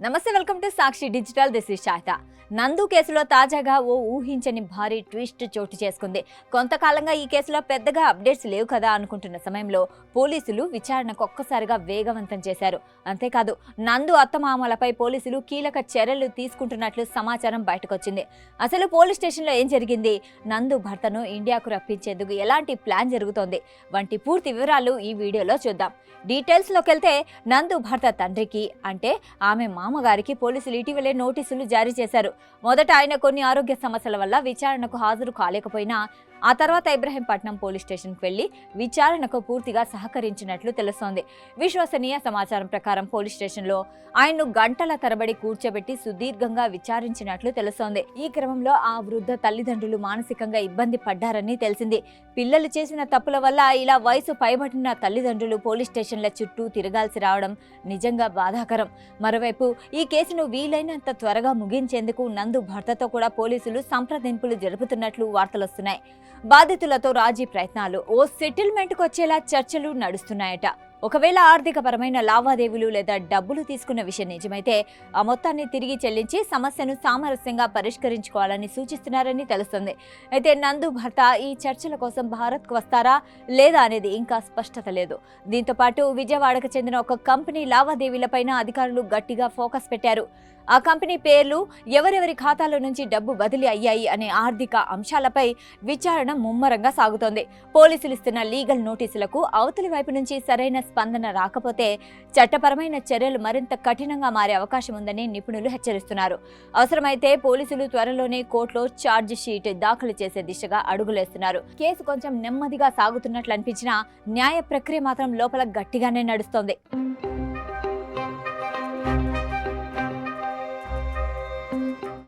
నమస్తే, welcome to Sakshi digital. This is Sharada. నందు కేసులో తాజాగా ఓ ఊహించని భారీ ట్విస్ట్ చోటు చేసుకుంది. కొంతకాలంగా ఈ కేసులో పెద్దగా అప్డేట్స్ లేవు కదా అనుకుంటున్న సమయంలో పోలీసులు విచారణకు ఒక్కసారిగా వేగవంతం చేశారు. అంతేకాదు, నందు అత్తమామలపై పోలీసులు కీలక చర్యలు తీసుకుంటున్నట్లు సమాచారం బయటకొచ్చింది. అసలు పోలీస్ స్టేషన్లో ఏం జరిగింది, నందు భర్తను ఇండియాకు రప్పించేందుకు ఎలాంటి ప్లాన్ జరుగుతోంది వంటి పూర్తి వివరాలు ఈ వీడియోలో చూద్దాం. డీటెయిల్స్లోకి వెళ్తే, నందు భర్త తండ్రికి అంటే ఆమె మామగారికి పోలీసులు ఇటీవలే నోటీసులు జారీ చేశారు. మొదట ఆయన కొన్ని ఆరోగ్య సమస్యల వల్ల విచారణకు హాజరు కాలేకపోయినా ఆ తర్వాత ఇబ్రహీంపట్నం పోలీస్ స్టేషన్కు వెళ్లి విచారణకు పూర్తిగా సహకరించినట్లు తెలుస్తోంది. విశ్వసనీయ సమాచారం ప్రకారం పోలీస్ స్టేషన్లో ఆయన్ను గంటల తరబడి కూర్చోబెట్టి సుదీర్ఘంగా విచారించినట్లు తెలుస్తోంది. ఈ క్రమంలో ఆ వృద్ధ తల్లిదండ్రులు మానసికంగా ఇబ్బంది పడ్డారని తెలిసింది. పిల్లలు చేసిన తప్పుల వల్ల ఇలా వయసు పైబడిన తల్లిదండ్రులు పోలీస్ స్టేషన్ల చుట్టూ తిరగాల్సి రావడం నిజంగా బాధాకరం. మరోవైపు ఈ కేసును వీలైనంత త్వరగా ముగించేందుకు నందు భర్తతో కూడా పోలీసులు సంప్రదింపులు జరుపుతున్నట్లు వార్తలొస్తున్నాయి. బాధితులతో రాజీ ప్రయత్నాలు, ఓ సెటిల్మెంట్కు వచ్చేలా చర్చలు నడుస్తున్నాయట. ఒకవేళ ఆర్థికపరమైన లావాదేవీలు లేదా డబ్బులు తీసుకున్న విషయం నిజమైతే ఆ మొత్తాన్ని తిరిగి చెల్లించి సమస్యను సామరస్యంగా పరిష్కరించుకోవాలని సూచిస్తున్నారని తెలుస్తుంది. అయితే నందు భర్త ఈ చర్చల కోసం భారత్కు వస్తారా లేదా అనేది ఇంకా స్పష్టత లేదు. దీంతో పాటు విజయవాడకు చెందిన ఒక కంపెనీ లావాదేవీలపైన అధికారులు గట్టిగా ఫోకస్ పెట్టారు. ఆ కంపెనీ పేర్లు, ఎవరెవరి ఖాతాల నుంచి డబ్బు బదిలీ అయ్యాయి అనే ఆర్థిక అంశాలపై విచారణ ముమ్మరంగా సాగుతోంది. పోలీసులు ఇస్తున్న లీగల్ నోటీసులకు అవతలి వైపు నుంచి సరైన స్పందన రాకపోతే చట్టపరమైన చర్యలు మరింత కఠినంగా మారే అవకాశం ఉందని నిపుణులు హెచ్చరిస్తున్నారు. అవసరమైతే పోలీసులు త్వరలోనే కోర్టులో ఛార్జ్ షీట్ దాఖలు చేసే దిశగా అడుగులేస్తున్నారు. కేసు కొంచెం నెమ్మదిగా సాగుతున్నట్లు అనిపించినా న్యాయ ప్రక్రియ మాత్రం లోపల గట్టిగానే నడుస్తోంది.